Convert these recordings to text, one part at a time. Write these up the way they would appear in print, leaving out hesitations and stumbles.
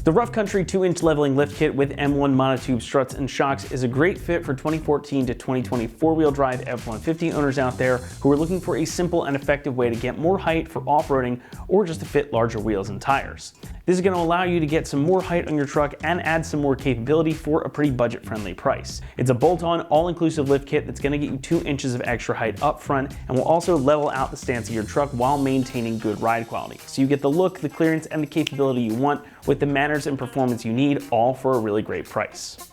The Rough Country 2-inch leveling lift kit with M1 monotube struts and shocks is a great fit for 2014 to 2020 four-wheel drive F-150 owners out there who are looking for a simple and effective way to get more height for off-roading or just to fit larger wheels and tires. This is going to allow you to get some more height on your truck and add some more capability for a pretty budget-friendly price. It's a bolt-on, all-inclusive lift kit that's going to get you 2 inches of extra height up front and will also level out the stance of your truck while maintaining good ride quality. So you get the look, the clearance, and the capability you want with the manners and performance you need, all for a really great price.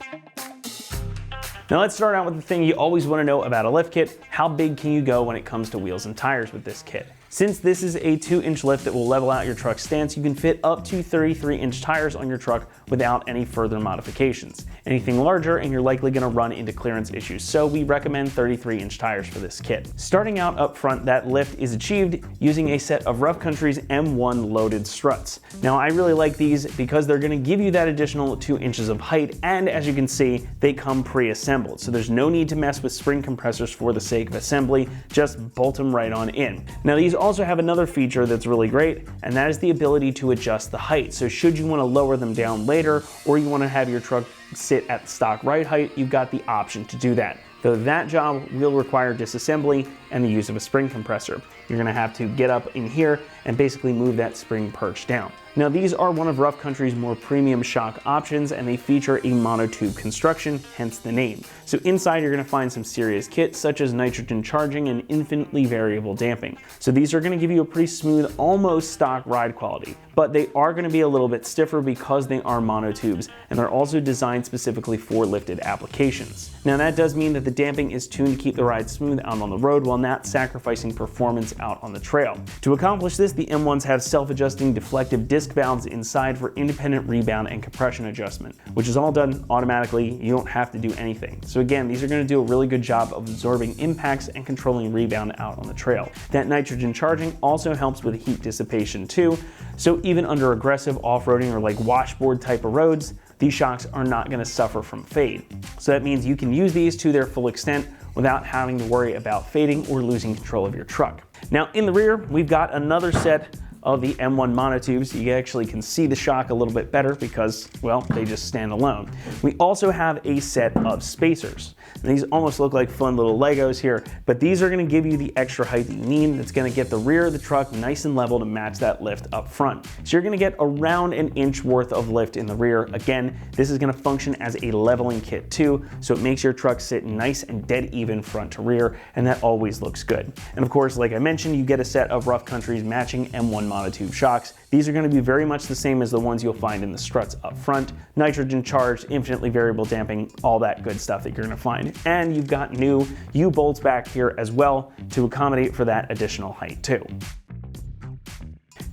Now let's start out with the thing you always want to know about a lift kit: how big can you go when it comes to wheels and tires with this kit? Since this is a 2-inch lift that will level out your truck's stance, you can fit up to 33-inch tires on your truck without any further modifications. Anything larger and you're likely going to run into clearance issues, so we recommend 33-inch tires for this kit. Starting out up front, that lift is achieved using a set of Rough Country's M1 loaded struts. Now I really like these because they're going to give you that additional 2 inches of height, and as you can see, they come pre-assembled, so there's no need to mess with spring compressors for the sake of assembly, just bolt them right on in. Now these also have another feature that's really great, and that is the ability to adjust the height. So should you want to lower them down later, or you want to have your truck sit at stock ride height, you've got the option to do that. Though that job will require disassembly and the use of a spring compressor. You're going to have to get up in here and basically move that spring perch down. Now these are one of Rough Country's more premium shock options, and they feature a monotube construction, hence the name. So inside you're going to find some serious kits such as nitrogen charging and infinitely variable damping. So these are going to give you a pretty smooth, almost stock ride quality, but they are going to be a little bit stiffer because they are monotubes, and they're also designed specifically for lifted applications. Now that does mean that the damping is tuned to keep the ride smooth out on the road while not sacrificing performance out on the trail. To accomplish this, the M1s have self-adjusting deflective disc valves inside for independent rebound and compression adjustment, which is all done automatically. You don't have to do anything. So again, these are going to do a really good job of absorbing impacts and controlling rebound out on the trail. That nitrogen charging also helps with heat dissipation too, so even under aggressive off-roading or like washboard type of roads, these shocks are not going to suffer from fade. So that means you can use these to their full extent without having to worry about fading or losing control of your truck. Now in the rear, we've got another set of the M1 monotubes. You actually can see the shock a little bit better because, well, they just stand alone. We also have a set of spacers. And these almost look like fun little Legos here, but these are going to give you the extra height that you need. That's going to get the rear of the truck nice and level to match that lift up front. So you're going to get around an inch worth of lift in the rear. Again, this is going to function as a leveling kit too, so it makes your truck sit nice and dead even front to rear, and that always looks good. And of course, like I mentioned, you get a set of Rough Country's matching M1 monotube shocks. These are going to be very much the same as the ones you'll find in the struts up front. Nitrogen charged, infinitely variable damping, all that good stuff that you're going to find. And you've got new U-bolts back here as well to accommodate for that additional height too.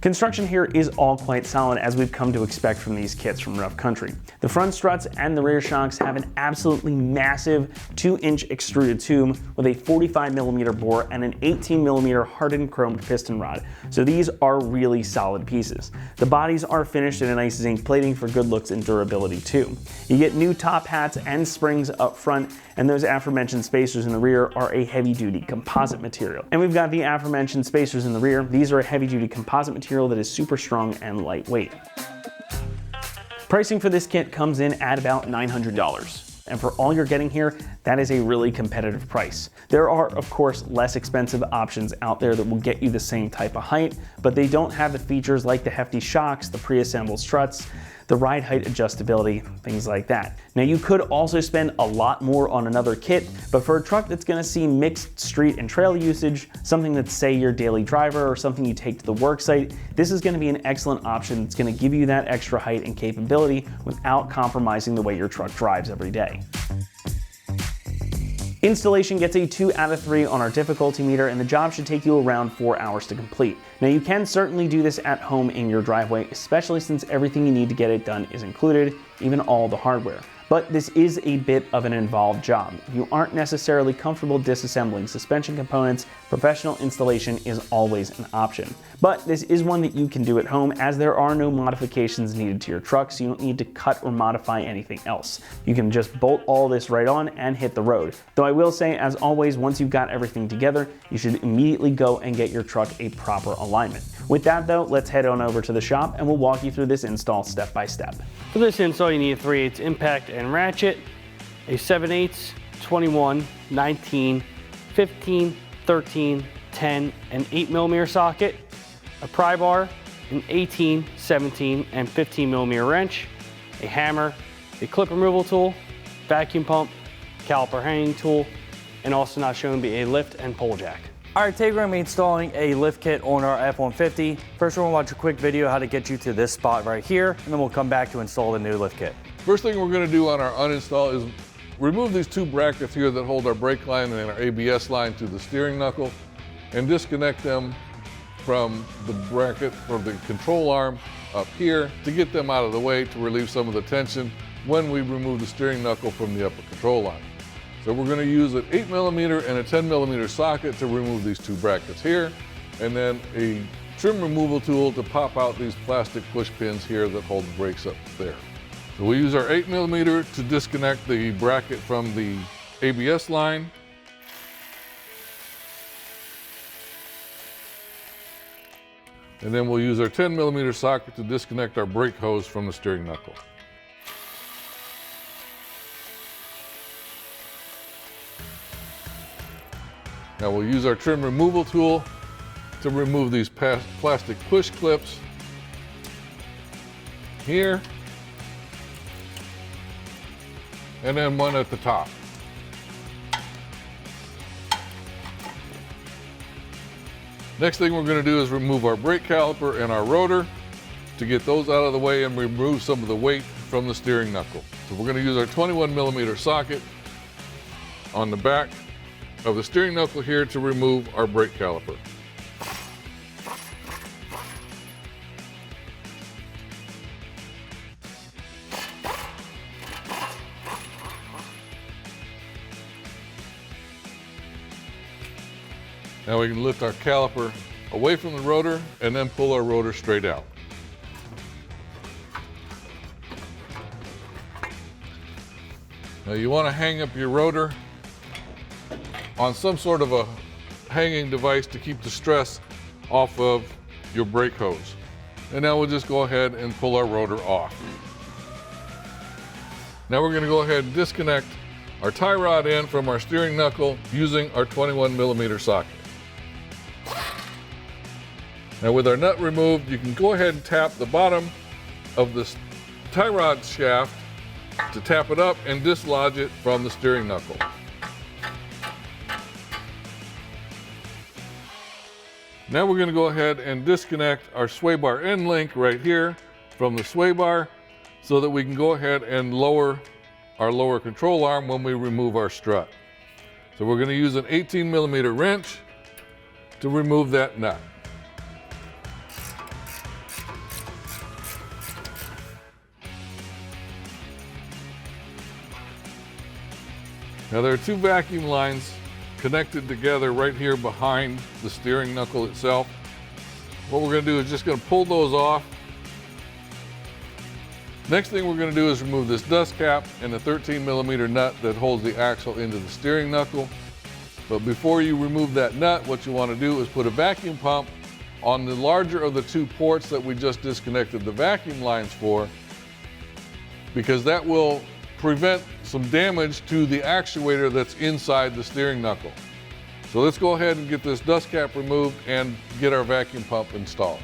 Construction here is all quite solid, as we've come to expect from these kits from Rough Country. The front struts and the rear shocks have an absolutely massive 2-inch extruded tube with a 45mm bore and an 18mm hardened chromed piston rod. So these are really solid pieces. The bodies are finished in a nice zinc plating for good looks and durability too. You get new top hats and springs up front, and those aforementioned spacers in the rear are a heavy-duty composite material. And we've got the aforementioned spacers in the rear. These are a heavy-duty composite material that is super strong and lightweight. Pricing for this kit comes in at about $900. And for all you're getting here, that is a really competitive price. There are, of course, less expensive options out there that will get you the same type of height, but they don't have the features like the hefty shocks, the pre-assembled struts, the ride height adjustability, things like that. Now you could also spend a lot more on another kit, but for a truck that's gonna see mixed street and trail usage, something that's say your daily driver or something you take to the work site, this is gonna be an excellent option that's gonna give you that extra height and capability without compromising the way your truck drives every day. Installation gets a 2 out of 3 on our difficulty meter, and the job should take you around 4 hours to complete. Now you can certainly do this at home in your driveway, especially since everything you need to get it done is included, even all the hardware. But this is a bit of an involved job. If you aren't necessarily comfortable disassembling suspension components, professional installation is always an option. But this is one that you can do at home, as there are no modifications needed to your truck, so you don't need to cut or modify anything else. You can just bolt all this right on and hit the road. Though I will say, as always, once you've got everything together, you should immediately go and get your truck a proper alignment. With that though, let's head on over to the shop and we'll walk you through this install step by step. For this install, you need a 3/8 impact and ratchet, a 7/8, 21, 19, 15, 13, 10, and 8mm socket, a pry bar, an 18, 17, and 15mm wrench, a hammer, a clip removal tool, vacuum pump, caliper hanging tool, and also not shown be a lift and pole jack. Alright, today we're going to be installing a lift kit on our F-150. First we're going to watch a quick video how to get you to this spot right here, and then we'll come back to install the new lift kit. First thing we're going to do on our uninstall is remove these two brackets here that hold our brake line and our ABS line to the steering knuckle, and disconnect them from the bracket for the control arm up here to get them out of the way to relieve some of the tension when we remove the steering knuckle from the upper control arm. So we're going to use an 8mm and a 10mm socket to remove these two brackets here, and then a trim removal tool to pop out these plastic push pins here that hold the brakes up there. So we use our 8mm to disconnect the bracket from the ABS line. And then we'll use our 10mm socket to disconnect our brake hose from the steering knuckle. Now we'll use our trim removal tool to remove these plastic push clips here, and then one at the top. Next thing we're going to do is remove our brake caliper and our rotor to get those out of the way and remove some of the weight from the steering knuckle. So we're going to use our 21mm socket on the back of the steering knuckle here to remove our brake caliper. Now we can lift our caliper away from the rotor and then pull our rotor straight out. Now you want to hang up your rotor on some sort of a hanging device to keep the stress off of your brake hose. And now we'll just go ahead and pull our rotor off. Now we're going to go ahead and disconnect our tie rod end from our steering knuckle using our 21mm socket. Now with our nut removed, you can go ahead and tap the bottom of this tie rod shaft to tap it up and dislodge it from the steering knuckle. Now we're going to go ahead and disconnect our sway bar end link right here from the sway bar so that we can go ahead and lower our lower control arm when we remove our strut. So we're going to use an 18mm wrench to remove that nut. Now there are two vacuum lines connected together right here behind the steering knuckle itself. What we're going to do is just going to pull those off. Next thing we're going to do is remove this dust cap and the 13mm nut that holds the axle into the steering knuckle. But before you remove that nut, what you want to do is put a vacuum pump on the larger of the two ports that we just disconnected the vacuum lines for, because that will prevent some damage to the actuator that's inside the steering knuckle. So let's go ahead and get this dust cap removed and get our vacuum pump installed.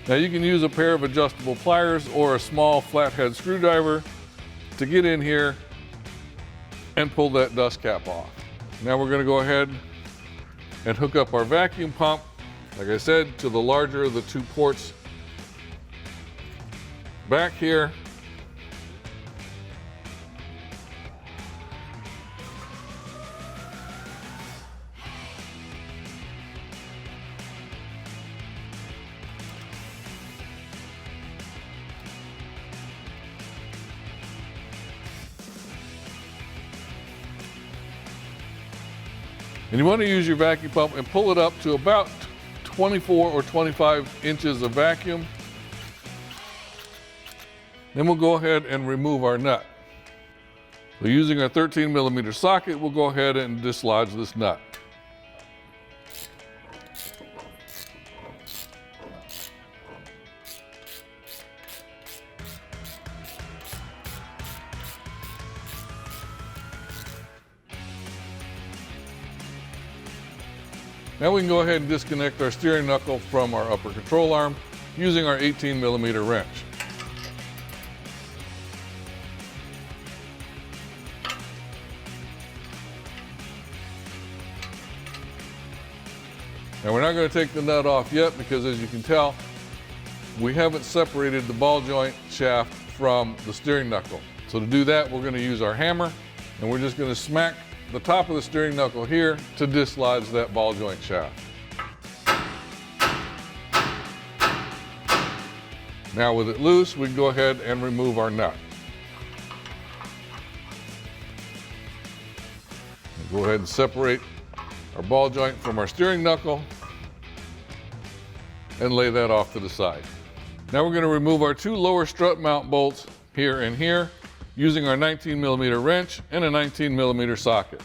Now you can use a pair of adjustable pliers or a small flathead screwdriver to get in here and pull that dust cap off. Now we're going to go ahead and hook up our vacuum pump, like I said, to the larger of the two ports back here. And you want to use your vacuum pump and pull it up to about 24 or 25 inches of vacuum. Then we'll go ahead and remove our nut. So using our 13 millimeter socket, we'll go ahead and dislodge this nut. Now we can go ahead and disconnect our steering knuckle from our upper control arm using our 18 millimeter wrench. Now we're not going to take the nut off yet because, as you can tell, we haven't separated the ball joint shaft from the steering knuckle. So to do that, we're going to use our hammer, and we're just going to smack the top of the steering knuckle here to dislodge that ball joint shaft. Now with it loose, we can go ahead and remove our nut. Go ahead and separate our ball joint from our steering knuckle and lay that off to the side. Now we're going to remove our two lower strut mount bolts here and here using our 19 millimeter wrench and a 19 millimeter socket.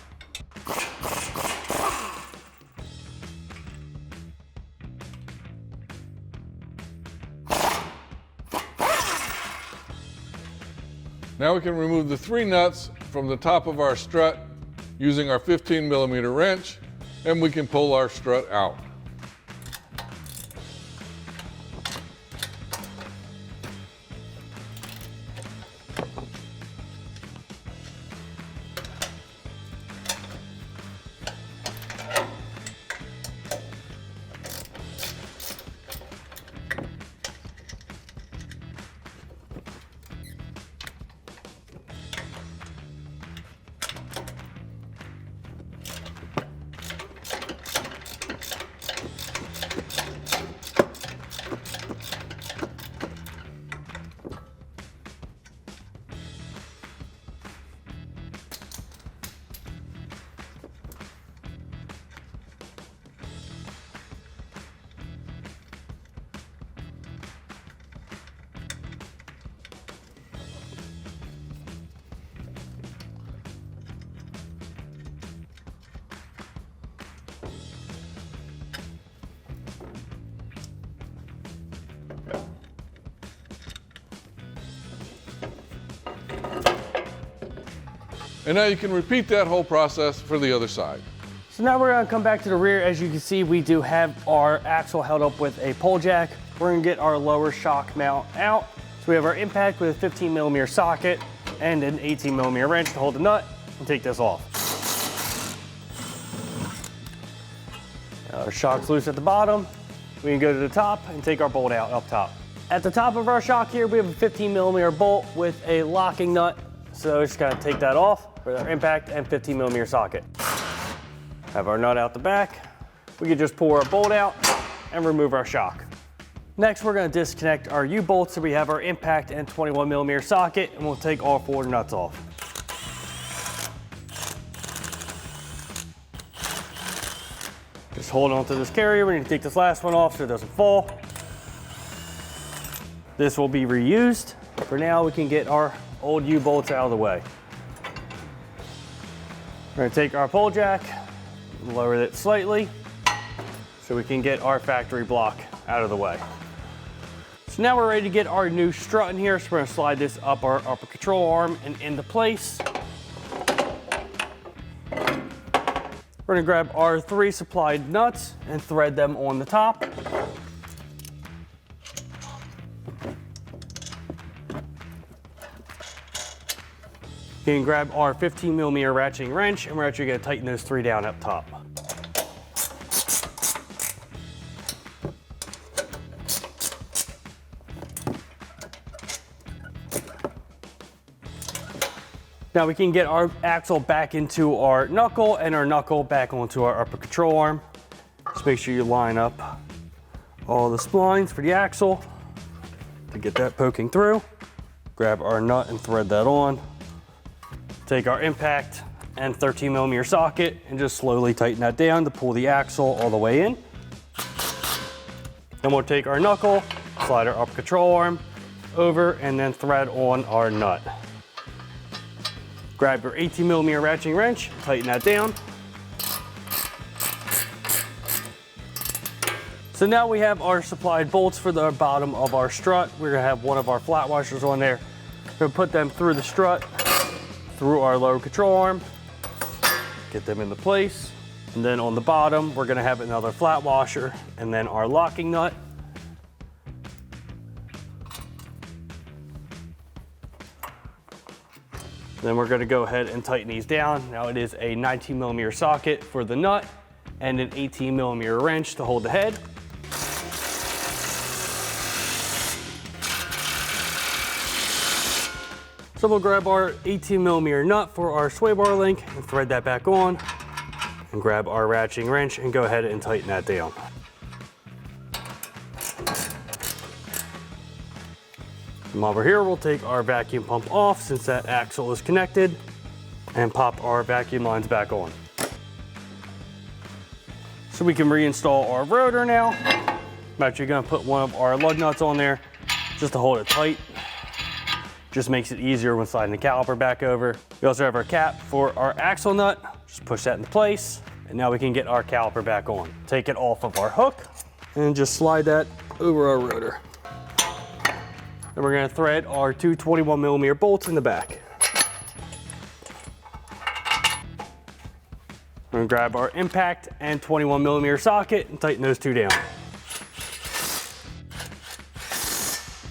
Now we can remove the three nuts from the top of our strut using our 15 millimeter wrench, and we can pull our strut out. And now you can repeat that whole process for the other side. So now we're gonna come back to the rear. As you can see, we do have our axle held up with a pole jack. We're gonna get our lower shock mount out. So we have our impact with a 15 millimeter socket and an 18 millimeter wrench to hold the nut and take this off. Now our shock's loose at the bottom. We can go to the top and take our bolt out up top. At the top of our shock here, we have a 15 millimeter bolt with a locking nut. So just gotta take that off with our impact and 15 millimeter socket. Have our nut out the back. We can just pull our bolt out and remove our shock. Next, we're gonna disconnect our U-bolts so we have our impact and 21 millimeter socket, and we'll take all four nuts off. Just hold on to this carrier. We need to take this last one off so it doesn't fall. This will be reused. For now, we can get our old U-bolts out of the way. We're gonna take our pole jack, lower it slightly so we can get our factory block out of the way. So now we're ready to get our new strut in here. So we're gonna slide this up our upper control arm and into place. We're gonna grab our 3 supplied nuts and thread them on the top. You can grab our 15 millimeter ratcheting wrench, and we're actually gonna tighten those 3 down up top. Now we can get our axle back into our knuckle and our knuckle back onto our upper control arm. Just make sure you line up all the splines for the axle to get that poking through. Grab our nut and thread that on. Take our impact and 13mm socket, and just slowly tighten that down to pull the axle all the way in. Then we'll take our knuckle, slide our up control arm over, and then thread on our nut. Grab your 18mm ratcheting wrench, tighten that down. So now we have our supplied bolts for the bottom of our strut. We're gonna have one of our flat washers on there. We're gonna put them through the strut, through our lower control arm, get them into place. And then on the bottom, we're gonna have another flat washer and then our locking nut. Then we're gonna go ahead and tighten these down. Now it is a 19mm socket for the nut and an 18mm wrench to hold the head. So we'll grab our 18mm nut for our sway bar link and thread that back on, and grab our ratcheting wrench and go ahead and tighten that down. And while we're here, we'll take our vacuum pump off since that axle is connected, and pop our vacuum lines back on. So we can reinstall our rotor now. I'm actually gonna put one of our lug nuts on there just to hold it tight. Just makes it easier when sliding the caliper back over. We also have our cap for our axle nut. Just push that into place, and now we can get our caliper back on. Take it off of our hook and just slide that over our rotor. Then we're gonna thread our two 21mm bolts in the back. We're gonna grab our impact and 21mm socket and tighten those two down.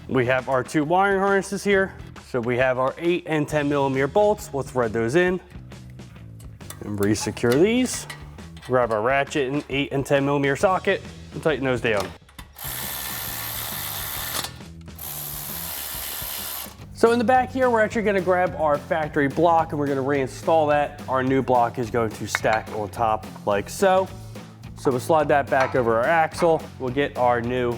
We have our two wiring harnesses here. So we have our 8 and 10mm bolts. We'll thread those in and re-secure these. Grab our ratchet and 8 and 10mm socket and tighten those down. So in the back here, we're actually gonna grab our factory block and we're gonna reinstall that. Our new block is going to stack on top like so. So we'll slide that back over our axle. We'll get our new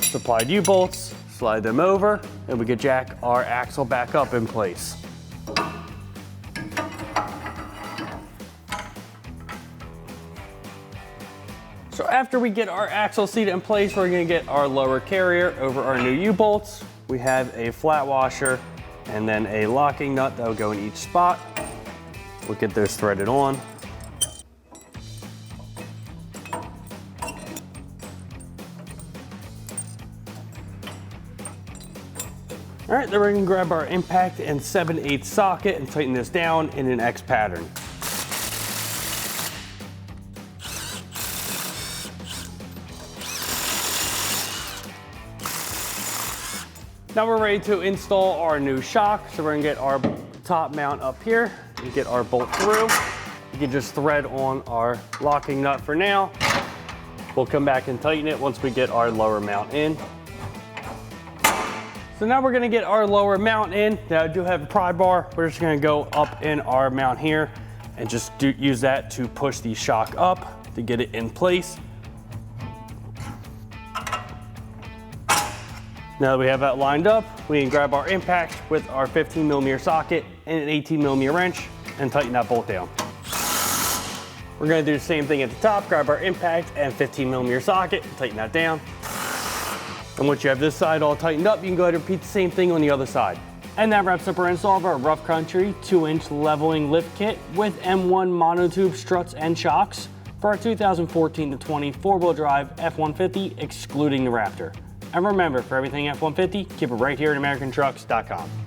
supplied U-bolts, slide them over, and we can jack our axle back up in place. So after we get our axle seat in place, we're gonna get our lower carrier over our new U-bolts. We have a flat washer and then a locking nut that will go in each spot. We'll get those threaded on. All right, then we're gonna grab our impact and 7/8 socket and tighten this down in an X pattern. Now we're ready to install our new shock. So we're gonna get our top mount up here and get our bolt through. You can just thread on our locking nut for now. We'll come back and tighten it once we get our lower mount in. So now we're gonna get our lower mount in. Now I do have a pry bar. We're just gonna go up in our mount here and just use that to push the shock up to get it in place. Now that we have that lined up, we can grab our impact with our 15mm socket and an 18mm wrench and tighten that bolt down. We're gonna do the same thing at the top, grab our impact and 15mm socket and tighten that down. And once you have this side all tightened up, you can go ahead and repeat the same thing on the other side. And that wraps up our install of our Rough Country 2-inch leveling lift kit with M1 monotube struts and shocks for our 2014 to 20 four-wheel drive F-150, excluding the Raptor. And remember, for everything F-150, keep it right here at AmericanTrucks.com.